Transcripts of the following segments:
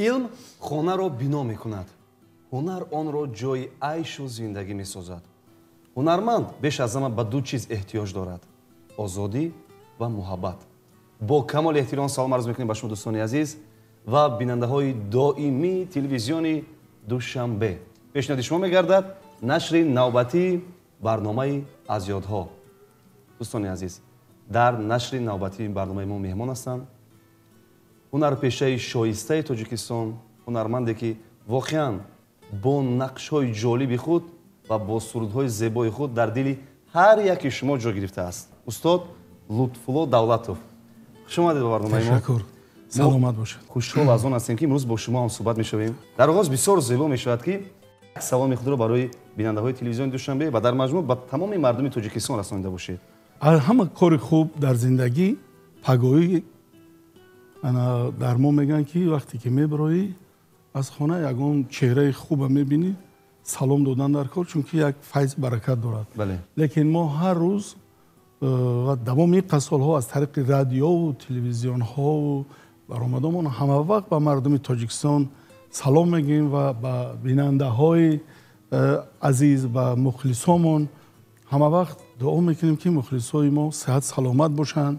илм хонаро бино мекунад, ҳунар онро ҷои айшу зиндагӣ месозад. ҳунарманд беш аз ҳама ба ду чиз эҳтиёҷ дорад: озодӣ ва муҳаббат. бо камоли эҳтиром салом арз мекунем ба шумо дӯстони азиз ва бинандаҳои доимии телевизиони Душанбе. пешниҳоди шумо мегардад нашри навбатии барномаи аз ёдҳо. дӯстони азиз, дар нашри навбатии барномаи мо меҳмон ҳастанд ҳунарпешаи шоистаи Тоҷикистон, ҳунарманде ки воқеан бо нақшҳои ҷолиби худ ва бо сурудҳои зебои худ дар дили ҳар яки шумо ҷо гирифтааст. устод Лутфулло Давлатов, хуш омадед ба барномаи мо. Ташаккур. Саломат бошед. Хушҳол аз он ҳастем ки имрӯз бо шумо ҳам суҳбат мешавем. Дар оғоз бисёр зебо мешавад ки саломи худро барои бинандаҳои телевизиони Душанбе ва дар маҷмӯъ ба тамоми мардуми Тоҷикистон расонида бошед. ҳама кори хуб дар зиндагӣ пагоҳӣ дар мо мегӯянд ки вақте ки мебироӣ аз хона ягон чеҳраи хуба мебинӣ, салом додан дар кор, чунки як файз баракат дорад. Лекин мо ҳар рӯз ва давоми солҳо аз тариқи радиову телевизионҳову баромадамон ҳама вақт ба мардуми Тоҷикистон салом мегӯем ва ба бинандаҳои азиз ва мухлисомон ҳама вақт дуо мекунем ки мухлисои мо сеҳат саломат бошанд,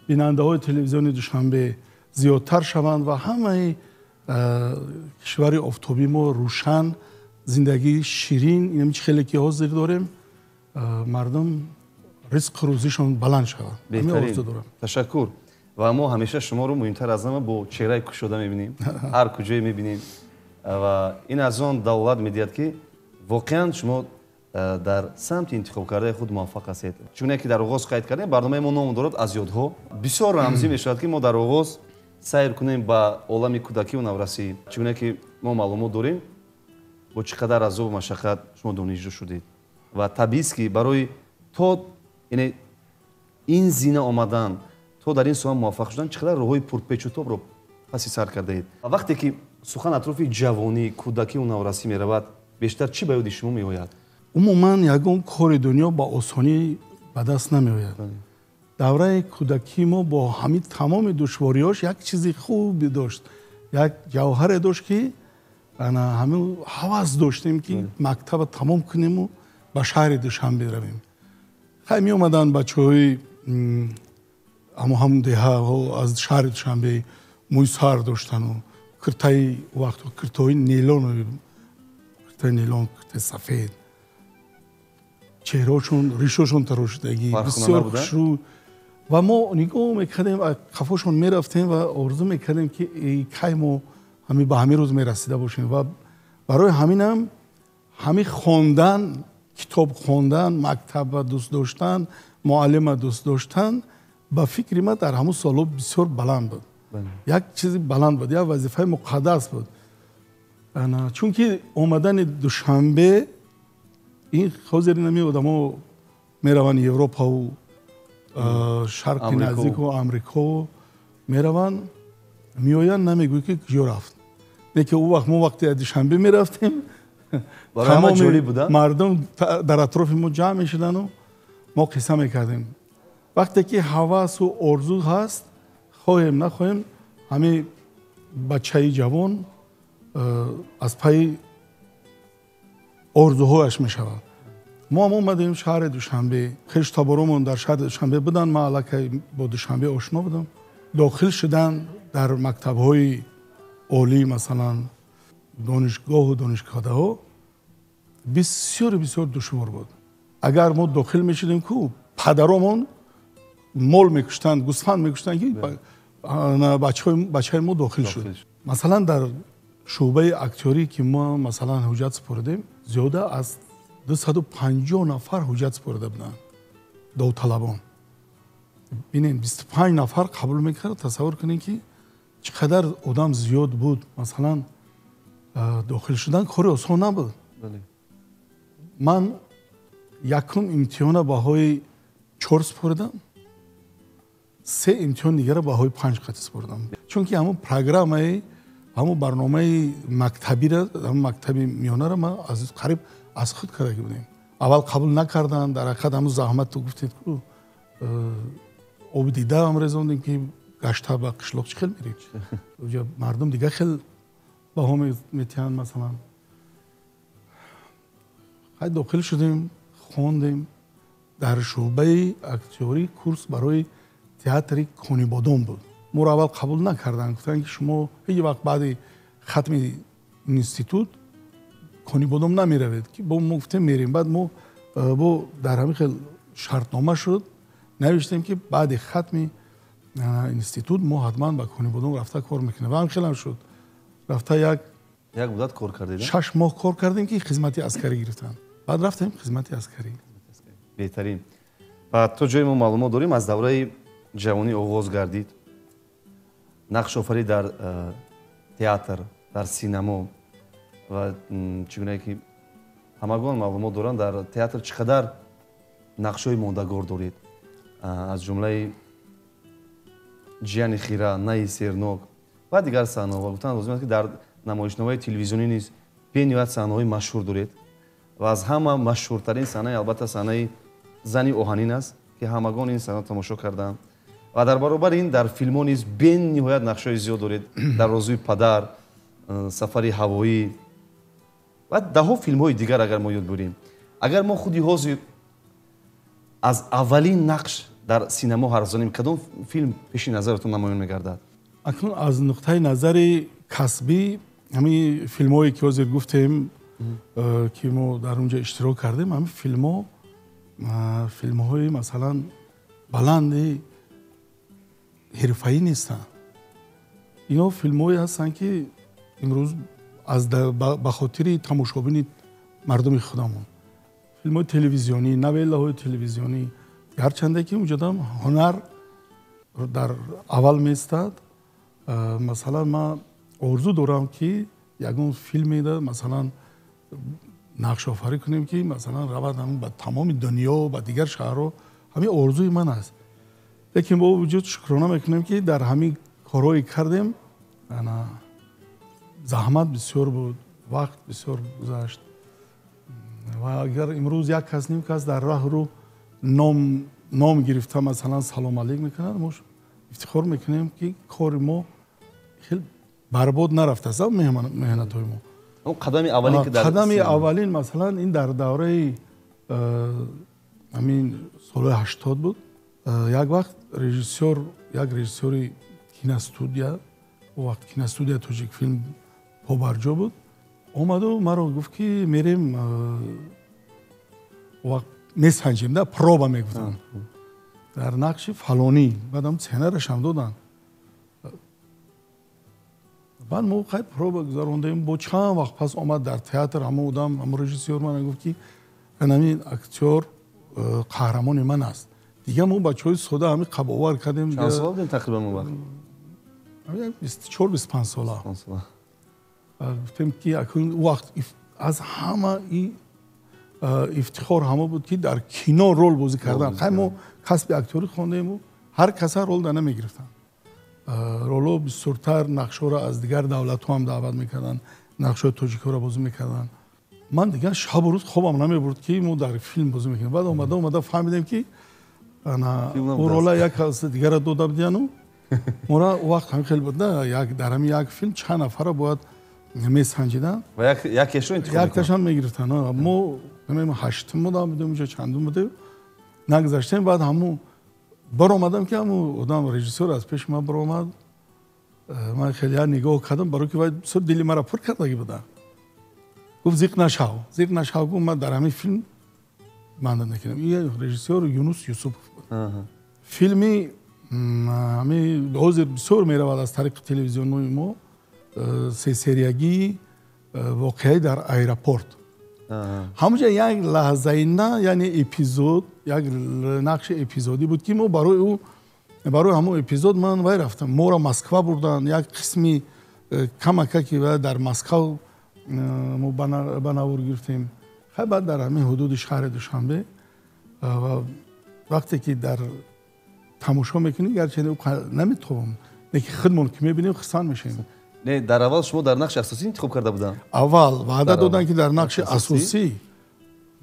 бинандаҳои телевизиони Душанбе зиёдтар шаванд ва ҳамаи кишвари офтоби мо рӯшан, зиндагии ширин, ин хеле ки ҳозир дорем, мардум ризқу рӯзишон баланд шавад. Ташаккур. ва мо ҳамеша шуморо муҳимтар аз ҳама бо чеҳраи кушода мебинем, ҳар куҷое мебинем ва ин аз он давлат медиҳад ки воқеан шумо дар самти интихоб кардаи худ муваффақ ҳастед. Чуне ки дар оғоз қайд кардем, барномаи мо ном дорад аз ёдҳо. Бисёр рамзӣ мешавад ки мо дар оғоз сайр кунем ба олами кӯдакиву наврасӣ. Чуне ки мо маълумот дорем бо чӣ қадар азобу машаққат шумо донишҷӯ шудед ва табиист ки барои то ин зина омадан, то дар ин соҳа муваффақ шудан чӣ қадар роҳҳои пурпечутобро паси сар кардаед. Вақте ки сухан атрофи ҷавонӣ, кӯдакиву наврасӣ меравад, бештар чӣ ба ёди шумо меояд? умуман ягон кори дунё ба осонӣ ба даст намеояд. давраи кӯдакии мо бо ҳамин тамоми душвориҳош як чизи хуби дошт, як ҷавҳаре дошт ки ҳамин ҳавас доштем ки мактаба тамом кунему ба шаҳри Душанбе равем. хай меомаданд бачаҳои ҳамон деҳаҳо аз шаҳри Душанбе мӯи сар доштану киртаи вақтҳо киртаҳои нейлон, киртаи сафед, чеҳраҳошон ришошон тарошидагӣ бисёр хушрӯ ва мо нигоҳ мекардем, қафошон мерафтем ва орзу мекардем ки кай мо ҳамин ба ҳамин рӯз мерасида бошем ва барои ҳаминам ҳамин хондан, китоб хондан, мактаба дӯст доштан, муаллима дӯст доштан ба фикри ман дар ҳамун солҳо бисёр баланд буд. Як чизи баланд буд, як вазифаи муқаддас буд. Чунки омадани Душанбе ин ҳозир нами одамо мераванд Европаву шарқи наздику Амрико мераванд, меоянд намегӯянд ки куҷо рафт. Лекин ӯ вақт мо вақте аз Душанбе мерафтем, тамоми мардум дар атрофи мо ҷамъ мешуданду мо қисса мекардем. вақте ки ҳавасу орзу ҳаст, хоҳем нахоҳем, ҳамин бачаи ҷавон аз пайи орзуҳояш мешавад. мо ҳам омадем шаҳри Душанбе, хештаборомон дар шаҳри Душанбе буданд, ман аллакай бо Душанбе ошно будам. дохил шудан дар мактабҳои олӣ, масалан донишгоҳу донишкадаҳо бисёр душвор буд. агар мо дохил мешудем ку падаромон мол мекуштанд, гӯсфанд мекуштанд ки бачаи мо дохил шуд. масалан дар шуъбаи актёрӣ ки мо масалан ҳуҷҷат супоридем, зиёда аз 250 нафар ҳуҷҷат супорида буданд, довталабон. бинен 25 нафар қабул мекард. тасаввур кунед ки чӣ қадар одам зиёд буд. масалан дохил шудан кори осон набуд. ман якум имтиҳона баҳои 4 супоридам, 3 имтиҳон дигара баҳои 5 қатъи супоридам. чунки ҳамун программаи, ҳамун барномаи мактабира, ҳамун мактаби миёнара ман аз қариб аз худ кардаги будем. аввал қабул накарданд, дар ҳақиқат ҳамун заҳмату гуфтед ку оби дидаам резондем ки гашта ба қишлоқ чӣ хел мерем. мардум дига хел بها میتیان مثلا خیلی داخل شدیم خوندیم در شعبه اکتیوری کورس برای تئاتر کنی بادام بود ما را اول قبول نکردن گفتن که شما هیچ وقت بعد ختم اینستیتوت کنی بادام نمیروید که با ما گفتیم میریم بعد ما با در همین خیلی شرطنامه شد نوشتیم که بعد ختم اینستیتوت ما حتما با کنی بادام رفته کار میکنیم و هم خیلی هم شد رفته یک مدت کار کردید 6 ماه کار کردیم که خدمتی عسکری گرفتن بعد رفتیم خدمتی عسکری بهترین و تو جای ما معلومات داریم از دوره جوانی آغاز گردید نقش آفرید در تئاتر در سینما و چگونه که همگان معلومات دارن در تئاتر چقدر نقش‌های ماندگار دارید از جمله جیان خیره نای سیرنوک و دیگر صحنه‌ها گفتن لازم است که در نمایشنامه‌های تلویزیونی نیز بنیاد صحنه‌های مشهور دارید و از همه مشهورترین صحنه البته صحنه زنی اوهانین است که همگان این صحنه تماشا کردند و در برابر این در فیلم‌ها نیز بنیاد نقش‌های زیاد دارید در رازوی پدر سفری هوایی و ده‌ها فیلم‌های دیگر اگر ما یاد بریم اگر ما خودی حاضر از اولین نقش در سینما حرف زنیم کدام فیلم پیش نظرتون نمایان می‌گردد اکنون از نقطه نظر کسبی همین فیلم‌هایی که حاضر گفتیم که ما در اونجا اشتراک کردیم همین فیلم‌های مثلا بلند حرفه‌ای نیستن اینا فیلم‌هایی هستن که امروز از به خاطر تماشابین مردم خودمون فیلم‌های تلویزیونی نویله‌های تلویزیونی هرچنده که اونجا هم هنر در اول میستاد مثلا من آرزو دارم که یگون فیلمی ده مثلا نقش آفرینی کنیم که مثلا رود همون به تمام دنیا و به دیگر شهرها همین آرزوی من است لیکن با وجود شکرانه میکنیم که در همین کارهایی کردیم زحمت بسیار بود وقت بسیار گذشت و اگر امروز یک کس نیم کس در راه رو نام گرفته مثلا سلام علیک میکنند ما افتخار میکنیم که کار ما خیلی برباد نرفته است مهنت های ما اون قدم اولین که در قدم اولین مثلا این در دوره همین سال 80 بود یک وقت رژیسور کیناستودیا او وقت کیناستودیا توجیک فیلم پابرجا بود اومد و مرا گفت که میریم وقت میسنجیم در پروبا میگفتن در نقش فلانی بعدم سینارش هم دادن بعد ما خیلی پروبا گذاروندیم با چند وقت پس اومد در تئاتر همه بودم همه رژیسور من گفت که همین اکتور قهرمان من است دیگه ما بچهای سوده همین قباور کردیم چند سال بودیم تقریبا اون وقت 24-25 ساله گفتیم که اکنون وقت از همه این افتخار همه بود که در کینو رول بازی کردن خیلی ما کسب اکتوری خوندیم و هر کس رول در نمیگرفتن رولو بسیارتر نقشه را از دیگر دولت هم دعوت میکردن نقشه توجیکو را بازی میکردن من دیگر شب و روز خوابم نمیبرد که ما در فیلم بازی میکنیم بعد اومده فهمیدیم که اون رولا یک کس دیگر را داده بودن مورا وقت هم خیلی بود نه در همین یک فیلم چند نفر باید میسنجیدن و یکیش رو انتخاب یکیش هم میگرفتن ما هشتم بودم اونجا چندم بوده نگذاشتیم بعد همون بر اومدم که همون آدم رژیسور از پیش من بر اومد من خیلی نگاه کردم برای که باید بسیار دلی مرا پر کرده بودن گفت زیق نشاو گفت من در همین فیلم مانده نکنم این رژیسور یونس یوسف بود فیلمی همین حاضر بسیار میرود از طریق تلویزیون ما سه سریگی واقعی در ایرپورت همونجا یک لحظه نه یعنی اپیزود یک نقش اپیزودی بود که ما برای همون اپیزود من وای رفتم ما را مسکو بردن یک قسمی کمکه که در مسکو ما بناور گرفتیم خیلی بعد در همین حدود شهر دوشنبه و وقتی که در تماشا میکنیم گرچه نمیتونم لیکن خودمون که میبینیم خستان میشیم نه در اول شما در نقش اساسی انتخاب کرده بودن اول وعده دادن که در نقش اساسی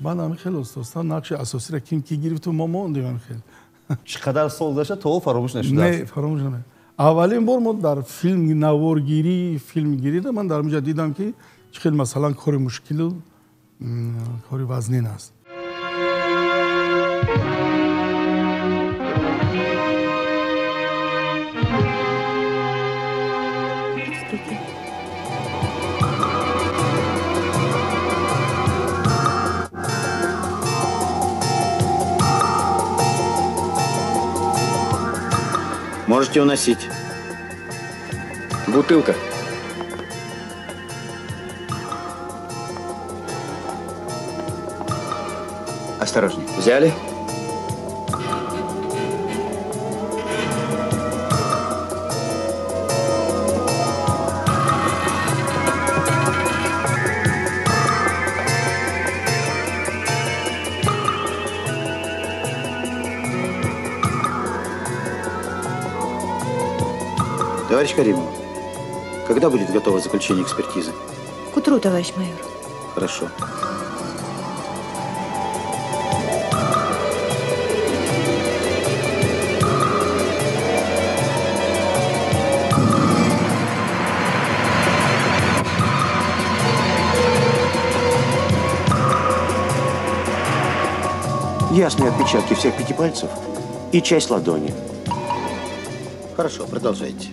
من هم خیلی استاد نقش اساسی را کی گرفت و ما موندیم خیلی چقدر سال گذشته تو فراموش نشده نه فراموش نشد аввалин бор мо дар наворгирӣ филмгирӣ ман дар онҷа дидам ки чӣ хел масалан кори мушкилу кори вазнин аст. Можете уносить. Бутылка. Осторожней. Взяли? Товарищ Каримов, когда будет готово заключение экспертизы? К утру, товарищ майор. Хорошо. Ясные отпечатки всех 5 пальцев и часть ладони. Хорошо, продолжайте.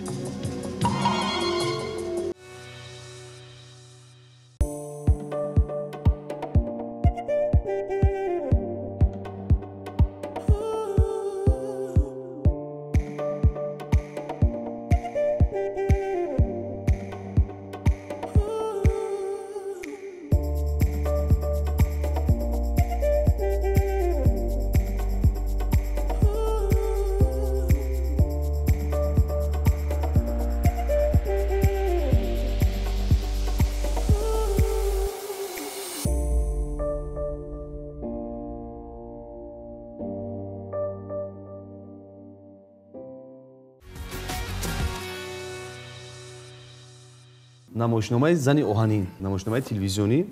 намоишномаи зани оҳанин, намоишномаи телевизионӣ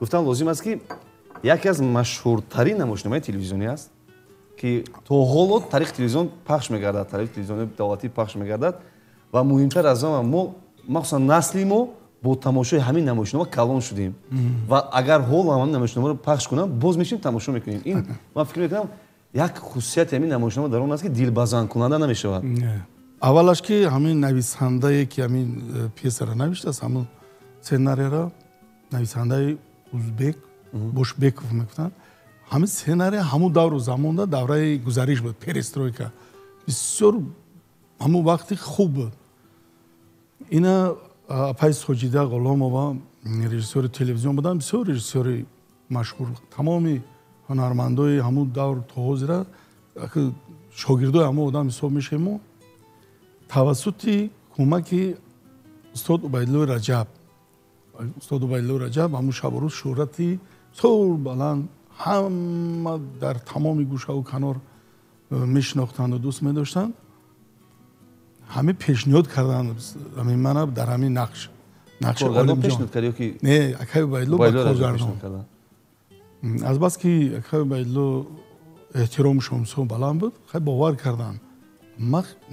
гуфтам лозим аст ки яке аз машҳуртарин намоишномаи телевизионӣ аст ки то ҳоло тариқи телевизион пахш мегардад, тариқи телевизиони давлатӣ пахш мегардад ва муҳимтар аз ҳама мо махсусан насли мо бо тамошои ҳамин намоишнома калон шудем ва агар ҳоло ҳамин намоишномаро пахш кунам боз мешинем тамошо мекунем. Ин ман фикр мекунам як хусусияти ҳамин намоишнома дар он аст ки дилбазанкунанда намешавад. аввалаш ки ҳамин нависандае ки ҳамин пьесаро навиштааст ҳамин сценариеро нависандаи узбек бошбеков мегуфтанд ҳамин сценария ҳамун давру замонда давраи гузариш буд перестройка бисёр ҳамун вақти хуб буд. ина апай соҷида ғуломова режиссёри телевизион буданд бисёр режиссёри машҳур тамоми ҳунармандои ҳамун давр то ҳозира шогирдои ҳамон одам ҳисоб мешавем мо тавассути кӯмаки устод убайдуллои раҷаб ҳамун шабрӯз шӯҳрати бисёр баланд ҳама дар тамоми гӯшаву канор мешинохтанду дӯст медоштанд ҳамин пешниҳод карданд мана дар ҳамин нақши олимҷон не акаи убайдулло ба коргардон аз бас ки акаи убайдулло эҳтиромшон бисёр баланд буд хеле бовар карданд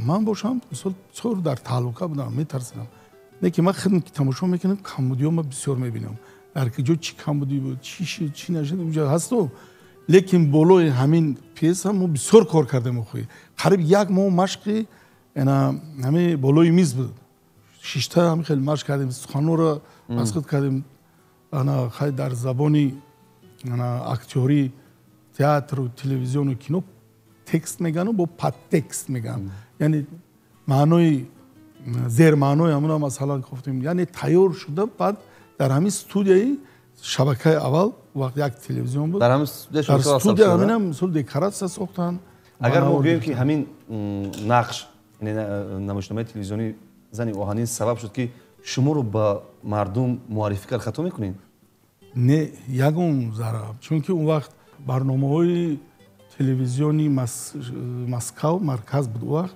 ман бошам мисол бисёр дар таҳлука будам метарсидам не ки ман хеле тамошо мекунам камбудиҳо ма бисёр мебинам дар ки ҷо чӣ камбудӣ буд чӣ шуд чӣ нашуд инҷо ҳасту лекин болои ҳамин пьеса мо бисёр кор кардем охӯи қариб як моҳ машқи ҳамин болои миз буд шишта ҳам хеле машқ кардем суханҳоро масқут кардем хай дар забони актёрӣ театру телевизиону кино текст мегану бо подтекст меган яъне маънои зермаънои ҳамуна масалан гуфтем яъне тайёр шуда баъд дар ҳамин студияи шабакаи аввал вақт як телевизион буд дар студия ҳаминам мисол декоратсия сохтанд. агар мо гӯем ки ҳамин нақш намоишномаи телевизионӣ зани оҳанин сабаб шуд ки шуморо ба мардум муаррифӣ кард хато мекунед? не ягон зара чунки он вақт барномаҳои телевизиони Москав марказ буд он вақт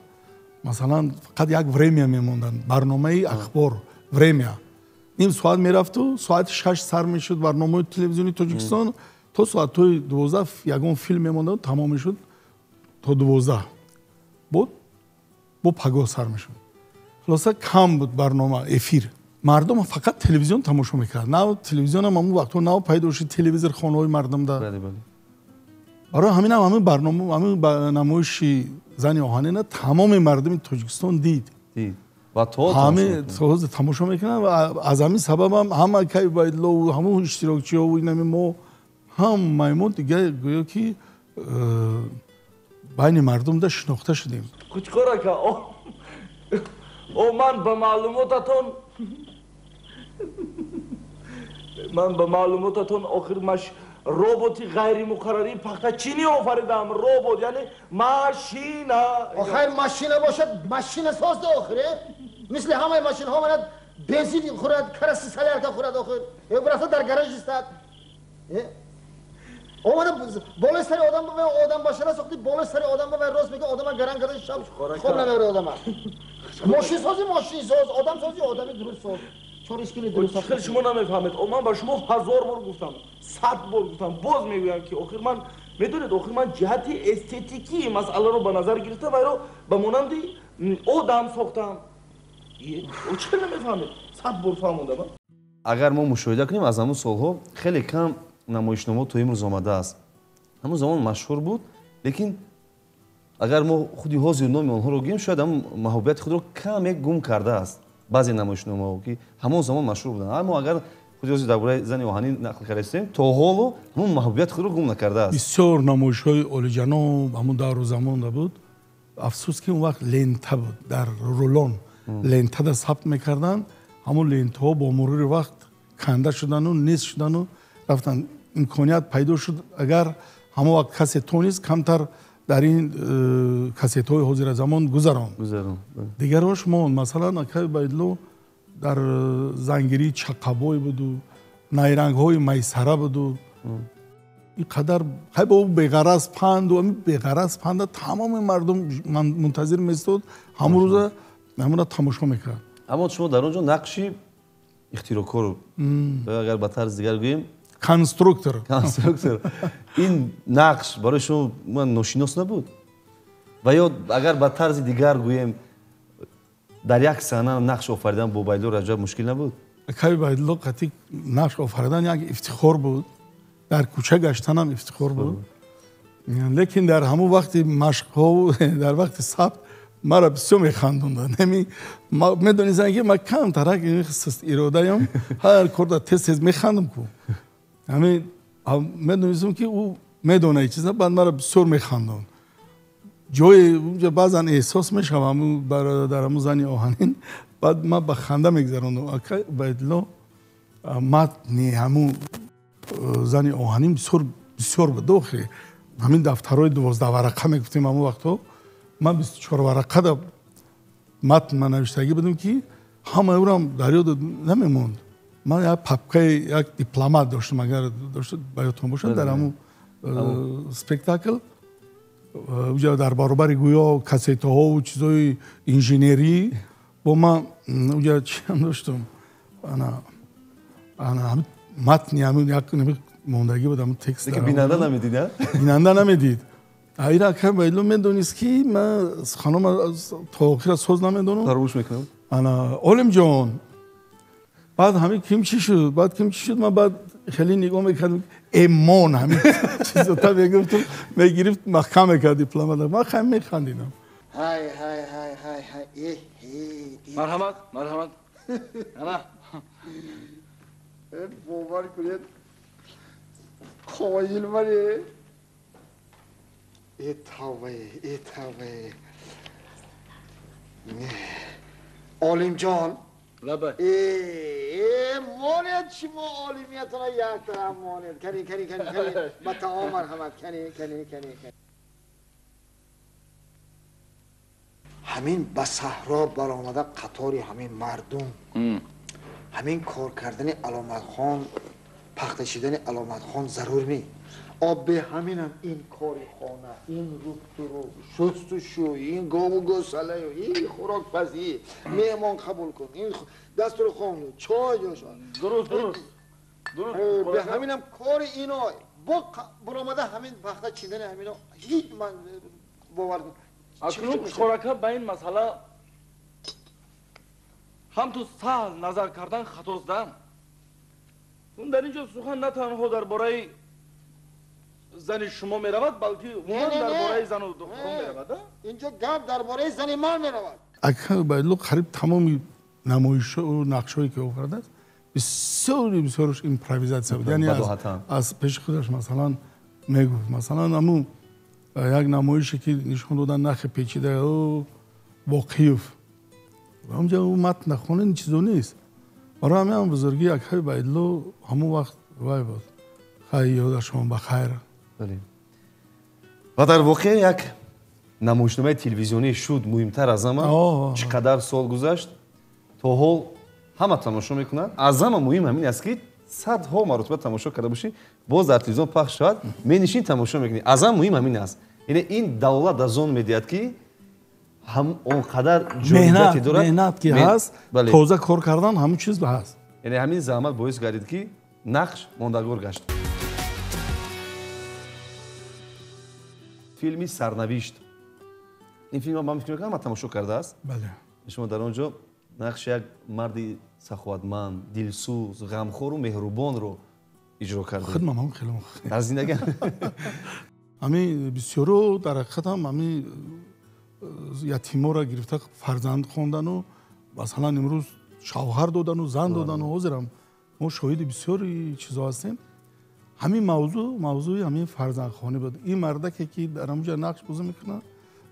масалан фақат як время мемонданд барномаи ахбор время ним соат мерафту соати 6 сар мешуд барномаи телевизиони Тоҷикистон то соатҳои 12 ягон филм мемондад тамом мешуд то 12 бо пагоҳ сар мешуд. خلاصه کم بود برنامه افیر مردم فقط تلویزیون تماشا میکرد نه تلویزیون هم اون وقت نه پیدا شد تلویزیون خانه های مردم ده بله بله برای همین هم همین برنامه همین نمایش زن آهنین نه تمام مردم تاجیکستان دید و تو همه تماشا میکنن و از همین سبب هم همه کی باید لو همه اشتراکچی ها و اینم ما هم میمون دیگه گویا که بین مردم ده شناخته شدیم کوچکارا که او من به معلوماتتون آخر مش روبوتی غیر مقرری پخته چینی آفریدم روبوت یعنی ماشینا آخر ماشینا باشد ماشین ساز ده آخره مثل همه ماشین ها ماند بنزین خورد کرسی سلیرکه خورد آخر برفته در گراژ استاد اومده بالای سر آدم باشه نه ساختی بالای سر آدم به راست میگه آدم گران گران شب خوب نمیره آدم ماشین سازی آدم سازی آدمی درست ساز چون اسکیلی درست خیلی شما نمیفهمید من با شما 1000 بار گفتم 100 بار گفتم باز میگویم که آخر من میدونید آخر من جهت استتیکی مسئله رو به نظر گرفتم و رو به مانند آدم ساختم او چه نمیفهمید 100 بار فهمونده من اگر ما مشاهده کنیم از همون سالها خیلی کم نمایشنامه تو امروز آمده است همون زمان مشهور بود لیکن اگر ما خودی حاضر نام آنها رو بگیم شاید هم محبوبیت خود رو کم گم کرده است بعضی نمایشنامه‌ها که همون زمان مشهور بودند اما اگر خودی حاضر درباره زن آهنین نقل کردیم تا حالا همون محبوبیت خود رو گم نکرده است بسیار نمایش‌های عالی‌جناب همون دور و زمان بود افسوس که اون وقت لنته بود در رولون لنته ده ثبت میکردن همون لنت‌ها با مرور وقت کنده شدن و نیست شدن و رفتن امکانیت پیدا شد اگر همون وقت کاست‌ها نیست کمتر در این کاست‌های حاضر زمان گذراند دیگر شما مثلا اکای بایدلو در زنگیری چقبای بود و نیرنگ‌های میسره بود و اینقدر خیلی بغرض پند و بغرض پند تمام مردم منتظر می‌استاد همون روز همون تماشا میکرد اما شما در اونجا نقشی اختراعکار اگر به طرز دیگر بگیم کنسترکتور این نقش برای شما من ناشناس نبود و یا اگر به طرز دیگر گوییم در یک صحنه نقش آفریدن با بایدلو رجب مشکل نبود اکای بایدلو قطعی نقش آفریدن یک افتخار بود در کوچه گشتن هم افتخار بود لیکن در همون وقت مشق در وقت ثبت مرا بسیار میخندوندن میدونید که من کم ترک این ایرادایم هر کار تست میخندم کو همین میدونید که او میدونه چیزا بعد مرا بسیار میخندون جای اونجا بعضا احساس میشم برادرم زنی آهنین بعد من به خنده میگذروندم بایدلو متنی همون زنی آهنین بسیار بداخلی همین دفترهای 12 ورقه میگفتیم همون وقتا من 24 ورقه دا متن من نوشتگی بدم که همه او را در یاد نمیموند من یک پاپکه یک دیپلمات داشتم اگر داشت بیاتون باشد در همون سپکتاکل اونجا در برابر گویا کاسته ها و چیزای انجینری با من اونجا چی هم داشتم انا متنی همون یک موندگی بود همون تکست دیگه بیننده نمیدید نه؟ بیننده نمیدید ایرا که بایدلو میدونست که من خانم تا آخر سوز نمیدونم فراموش میکنم انا اولم جان بعد همین کیم چی شد من بعد خیلی نگاه میکردم ایمان همین چیزا تا میگفتم میگرفت محکم کرد دیپلمات ما خیلی میخندیدم های مرحمت انا باور کنید خوایل مره ای توبه عالم جان لبه مانید شما عالمیتون یک طرف مانید کنی با تمام مرحمت کنی همین به صحرا برآمده قطاری همین مردم همین کار کردن علامت خان پخته شدن علامت خان ضرور می آب به همینم این کار خانه این رو شستشو این گاو و گوساله این خوراک پزی مهمان قبول کن این دستور خانه چای جاشان درست به همینم کار اینا با برآمده همین پخته چیدن همینا هیچ من باور کن اکنون خوراکا به این مسئله هم تو سال نظر کردن خطاست. اون در اینجا سخن نه تنها درباره زن شما میرود بلکه عموما درباره زن و دختران میرود. اینجا گپ درباره زن ما میرود. اگر باید قریب تمامی نمایش و نقشهایی که آورده است بسیارش ایمپرویزاسیون بود. یعنی از پیش خودش مثلا میگفت مثلا همون یک نمایشی که نشون دادن نخ پیچیده و با قیف و اونجا اون متن نخونه این چیزو نیست. برای همین بزرگی اکای بایدلو همون وقت وای بود. خیلی یادشون بخیر. بله. و در واقع یک نمایشنامه تلویزیونی شد مهمتر از همه. چقدر سال گذشت تا حال همه تماشا میکنن. از همه مهم همین است که صدها مرتبه تماشا کرده باشی باز در تلویزیون پخش شود می‌نشین تماشا میکنی. از همه مهم همین است. یعنی این دولت از اون میدید که هم اونقدر جدیتی دارد مهنت که هست تازه کار کردن همون چیز هست. یعنی همین زحمت باعث گردید که نقش ماندگار گشت. فیلمی سرنوشت این فیلم من فکر می‌کنم تماشا کرده است. بله. شما در اونجا نقش یک مردی سخاوتمند، دلسوز، غمخوار و مهربان رو اجرا کرده. خدمت من خیلی در زندگی همین بسیارو در حقیقت هم همین یتیما را گرفته فرزند خوندن و مثلا امروز شوهر دادن و زن دادن و حاضرم ما شاهد بسیاری چیزا هستیم. همین موضوع همین فرزند خوانی بود. این مردکی که در اونجا نقش بازی میکنه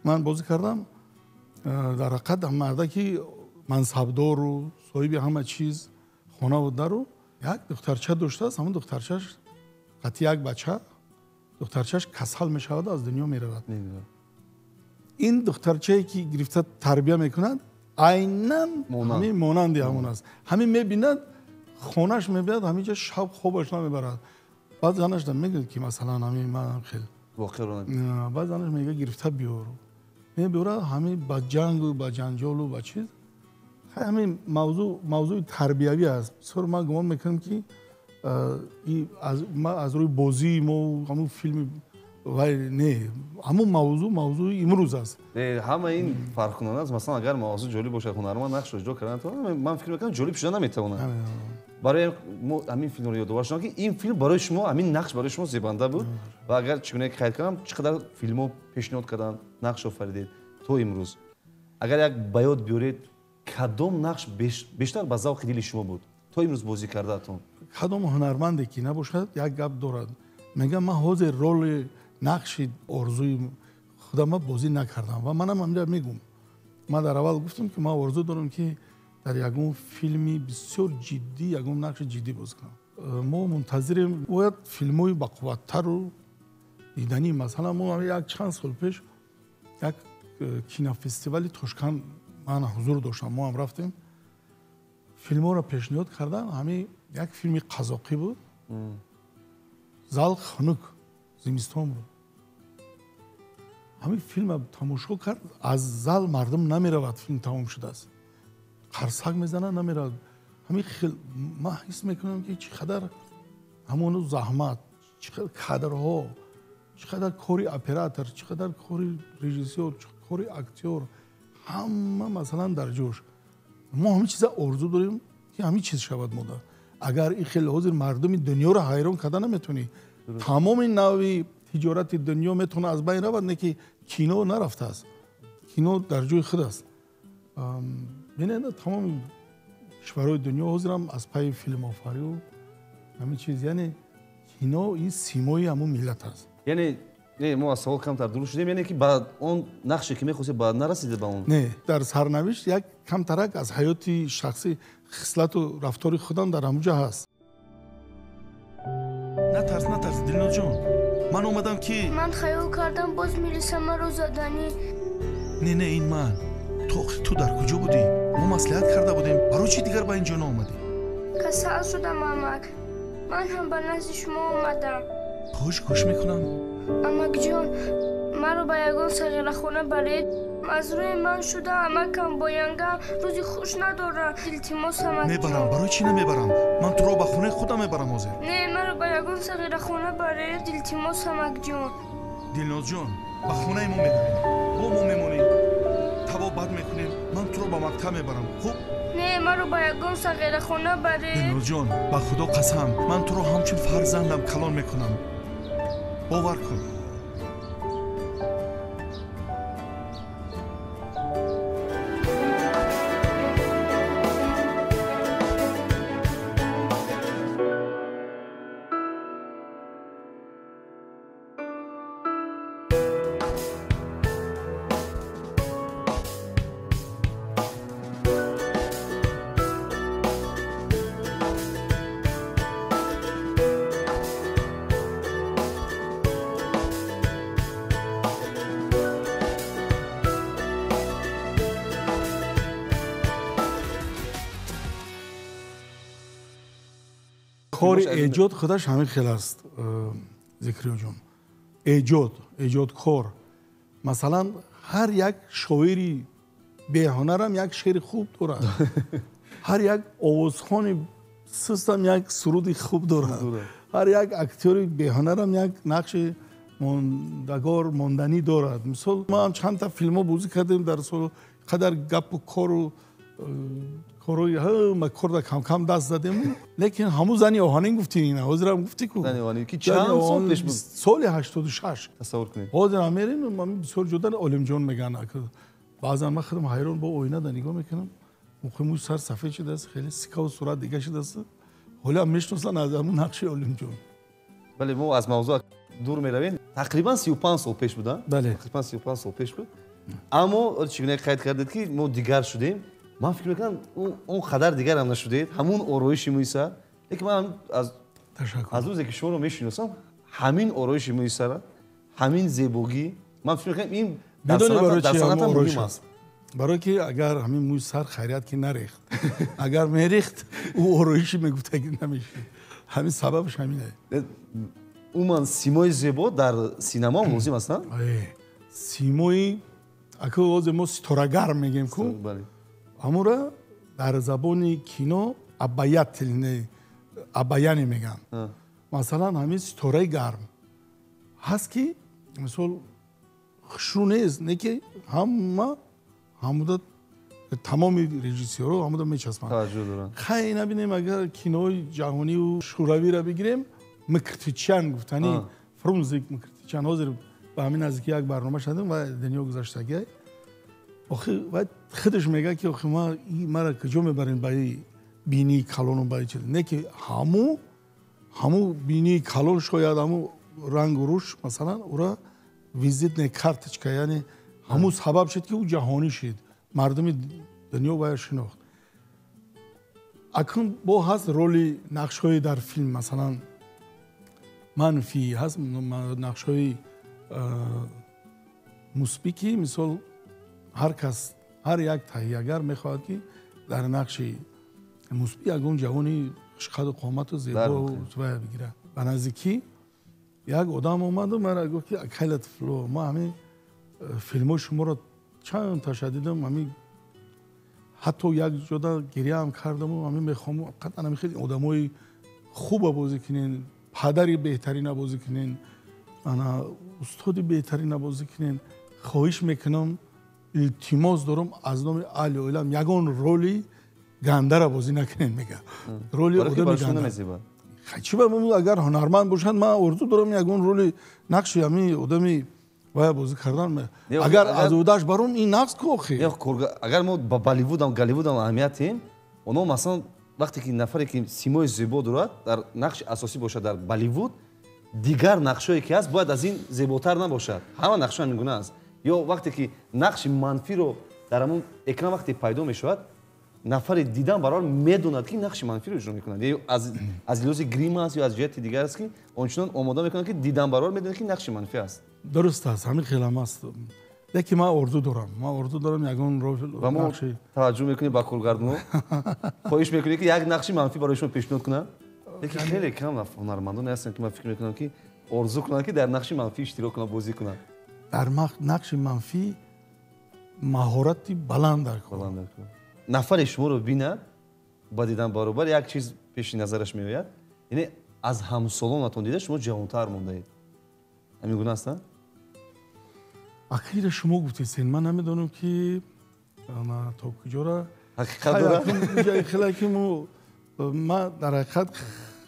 من بازی کردم در حقیقت هم مردکی منصبدار و صاحب همه چیز خانه بود رو یک دخترچه داشته است. همون دخترچهش قطعی یک بچه دخترچهش کسل میشود و از دنیا میرود. این دخترچه‌ای که گرفته تربیت میکنند عیناً همین مانندی همون است. همین میبیند خونش میبیند همینجا شب خوابش نمیبرد. بعد زنش میگه که مثلا همین من خیلی واقعا بعد زنش میگه گرفته بیار میبره همین با جنگ و با جنجال و با چیز همین موضوع تربیوی است. بسیار من گمان میکنم که از روی بازی ما همون فیلم وای نه همون موضوع امروز است. همه این فرق کننده است. مثلا اگر موضوع جالب باشه هنرمند نقش اجرا کردن تو من فکر میکنم جالب شدن نمیتونه. برای ما همین فیلم رو یادآور شدم که این فیلم برای شما همین نقش برای شما زیبنده بود و اگر چگونه خیال کنم چقدر فیلمو پیشنهاد کردن نقش آفریدید تو امروز اگر یک بیاد بیارید کدام نقش بیشتر به ذوق دل شما بود تو امروز بازی کردهتون؟ کدام هنرمندی که نباشد یک گپ دارد میگم من حاضر رول نقش آرزوی خودم بازی نکردم و منم همینجا میگم من در اول گفتم که من آرزو دارم که در یگون فیلمی بسیار جدی یگون نقش جدی بازی کنم. ما منتظریم باید فیلم‌های با قوت‌تر رو دیدنی. مثلا ما یک چند سال پیش یک کینا فستیوالی توشکان من حضور داشتم ما هم رفتیم فیلم‌ها رو پیشنهاد کردن همین یک فیلم قزاقی بود زال خنک زمستان بود همین فیلم تماشا کرد از زال مردم نمیرود فیلم تمام شده است قرصک میزنن نمیرود همین خیلی ما حس میکنم که چقدر همون زحمت چقدر کادرها چقدر کاری اپراتور چقدر کاری رژیسور کاری اکتور همه مثلا در جوش ما همین چیزا آرزو داریم که همین چیز شود مودا اگر این خیلی حاضر مردم دنیا رو حیران کردن نمیتونی تمام این نوعی تجارت دنیا میتونه از بین رود نه که کینو نرفته است کینو در جای خود است ببینید تمام کشورهای دنیا حاضرم از پای فیلم آفری و همین چیز یعنی کینو این سیمای همون ملت است یعنی نه ما از سوال کمتر دور شدیم یعنی که بعد اون نقشی که می‌خواستی بعد نرسیده به اون نه در سرنوشت یک کم ترک از حیات شخصی خصلت و رفتار خودم در همونجا هست نترس دلناز جان من اومدم که من خیال کردم باز میرسم مرا زدنی نه این من تو در کجا بودی؟ ما مصلحت کرده بودیم برای چی دیگر با اینجا نامدی؟ کسل شدم امک من هم به نزد شما اومدم خوش میکنم امک جان مرا به یگان صغیر خونه برید از روی من شده امکم با ینگم روزی خوش ندارم التماس امک میبرم برای چی نمیبرم من تو رو به خونه خودم میبرم حاضر نه مرا به یگان صغیر خونه برید التماس امک جان دلناز جان به خونه ما میبریم با ما میمونیم تبا بد میکنیم من تو رو به مکتب میبرم خوب نه مرا با یگان صغیر خونه برید. بنور جان با خدا قسم من تو رو همچون فرزندم کلان میکنم. باور کن. کار ایجاد خودش همین خیلی است ذکری جون. ایجاد کار. مثلا هر یک شاعری به هنر هم یک شعر خوب دارد. هر یک آوازخوان سست هم یک سرود خوب دارد. هر یک اکتوری به هنر هم یک نقش ماندنی دارد. مثلا ما هم چند تا فیلم ها بازی کردیم در سال قدر گپ و کار و کاروی ما کرد کم دست زدیم لیکن همون زنی آهنین گفتی اینا حاضرم گفتی کو زنی آهنین که چند سال پیش بود سال 86 تصور کنید حاضرم میریم ما بسیار جدا علم جان میگن بعضا من خودم حیران با اوینا دا نگاه میکنم مخمو سر صفحه شده است خیلی سیکا و صورت دیگه شده است حالا میشناسن از همون نقش علم جان بله ما از موضوع دور میرویم تقریبا 35 سال پیش بود بله تقریبا 35 سال پیش بود اما چگونه قید کردید که ما دیگر شدیم من فکر میکنم اون قدر دیگر هم نشدید همون آرایش مویسر لیکن من از روزی که شما رو میشناسم همین آرایش مویسر همین زیبایی من فکر میکنم این در صنعت هم مهم است برای که اگر همین مویسر خیریت که نریخت اگر میریخت او آرایشی میگفتگی نمیشه همین سببش همینه عموما سیمای زیبا در سینما لازم هستن سیمای اگه ما ستاره‌گر میگیم کو همورا در زبان کینو ابیانی میگن مثلا همین ستاره گرم هست که مثلا خشرو نیست نه که همودا تمام رژیسورها همودا میچسبن خیلی نبینیم اگر کینوی جهانی و شوروی را بگیریم مکرتیچن گفتنی فرونزیک مکرتیچن حاضر به همین نزدیکی یک برنامه شدیم و دنیا گذاشتگی آخه خودش میگه که آخه ما مرا کجا میبرین برای بینی کلون و برای چیز نه که همو بینی کلون شاید همو رنگ و روش مثلا او را ویزیت نکرتش که یعنی همو سبب شد که او جهانی شد مردم دنیا باید شناخت اکنون با هست رولی نقش های در فیلم مثلا منفی هست نقش های مثبتی مثال هر کس هر یک تهیه‌گر میخواهد که در نقش مثبت یگون جوانی قد و قامت و زیبا و بگیره به نزدیکی یک آدم اومد و مرا گفت که اکیلت فلو ما همین فیلم شما رو چند تا شدیدم همین حتی یک جدا گریه هم کردم و همین میخوام قطعا خیلی آدمای خوب بازی کنین پدری بهترین بازی کنین انا استادی بهترین بازی کنین خواهش میکنم التماس دارم از نام علی علم یگان رولی گنده را بازی نکنین میگه رولی آدم گنده چی بگم اگر هنرمند باشن من آرزو دارم یگان رولی نقش همین آدمی باید بازی کردن اگر از اوداش برون این نقش کوخی اگر ما با بالیوود هم گالیوود هم اهمیتیم اونا مثلا وقتی که نفری که سیمای زیبا دارد در نقش اساسی باشد در بالیوود دیگر نقشایی که هست باید از این زیباتر نباشد همه نقشا همین گونه است یا وقتی که نقش منفی رو در همون اکران وقتی پیدا میشود نفر دیدن برای میدوند که نقش منفی رو اجرا میکنند یا از لحاظ گریم است یا از جهت دیگر است که اونچنان آماده میکنند که دیدن برای میدونند که نقش منفی است درست است همین خیلی است لیکن من آرزو دارم یگان و ما توجه میکنیم با کارگردانو خواهش میکنیم که یک نقش منفی برایشون پیشنهاد کنن لیکن خیلی کم هنرمندان هستن که من فکر میکنم که آرزو کنن که در نقش منفی اشتراک کنن بازی کنن در نقش منفی مهارتی بلند در کار نفر شما رو بیند با دیدن برابر یک چیز پیش نظرش میآید یعنی از همسالانتون دیده شما جوانتر مونده اید همین گونه است اخیر شما گفتید من نمیدونم که تا کجا را ҳақиқат дорад? ҷои хеле ки ма дар ҳақиқат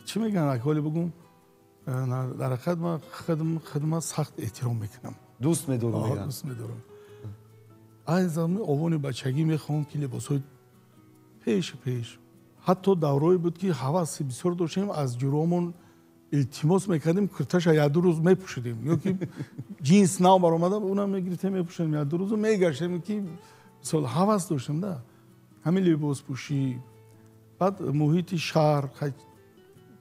чӣ мегӯям аколи бигӯм дар ҳақиқат ма хидмат сахт эҳтиром мекунам. Дӯст медорам мегӯям. Дӯст медорам. айзам овони бачагӣ мехоҳам ки либосҳои пеш ҳатто даврое буд ки ҳаваси бисёр доштем аз ҷуромон илтимос мекардем курташа як ду рӯз мепӯшидем ё ки ҷинс нав баромада онам мегирифтем мепӯшидем як ду рӯзу мегаштем ки мисол ҳавас доштем да ҳамин либоспӯшӣ. баъд муҳити шаҳр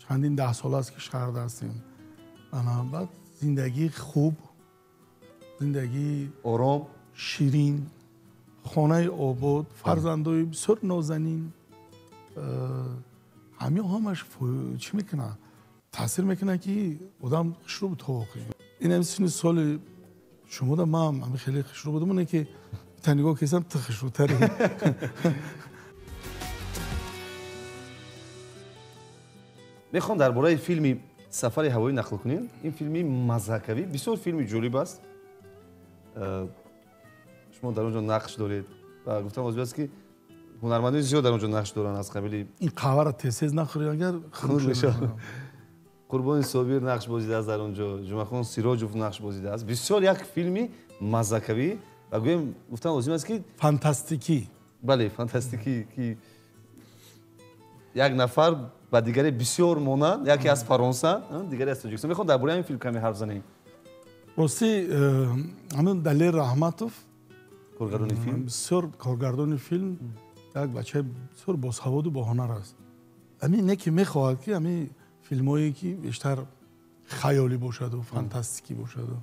чандин 10 сол аст ки шаҳрда ҳастем. баъд зиндагии хуб, зиндагии ором, ширин, хонаи обод, фарзандои бисёр нозанин, ҳамаш чӣ мекунад? таъсир мекунад ки одам хушрӯ буд воқеан. ин ҳам синни соли шумода ман хеле хушрӯ будам, оне ки та нигоҳ кесам ту хушрӯтари. мехоҳам дар бораи филми сафари ҳавоӣ нақлкунем. ин филми маззакавӣ бисёр филми ҷолиб аст. шумо дар он ҷо нақш доред ва гуфтам озб аст ки ҳунармандони зиёд дар он ҷо нақш доранд аз қабили ин қаҳвара тез нахӯред агар хунур мешавад. қурбони собир нақш бозидааст дар он ҷо, ҷумъахон сироҷов нақш бозидааст. бисёр як филми маззакавӣ ва гӯем гуфтам лозим аст ки фантастикӣ. бале фантастикӣ ки як нафар ба дигаре бисёр монанд, яке аз Фаронса, дигаре аз Тоҷикистон. мехоҳам дар бораи ҳамин филм каме ҳарф занем. рости ҳамин Далер Раҳматов коргардони филм, бисёр коргардони филм як бачаи бисёр босаводу боҳунар аст. ҳамин не ки мехоҳад ки ҳамин филмҳое ки бештар хаёлӣ бошаду фантастикӣ бошаду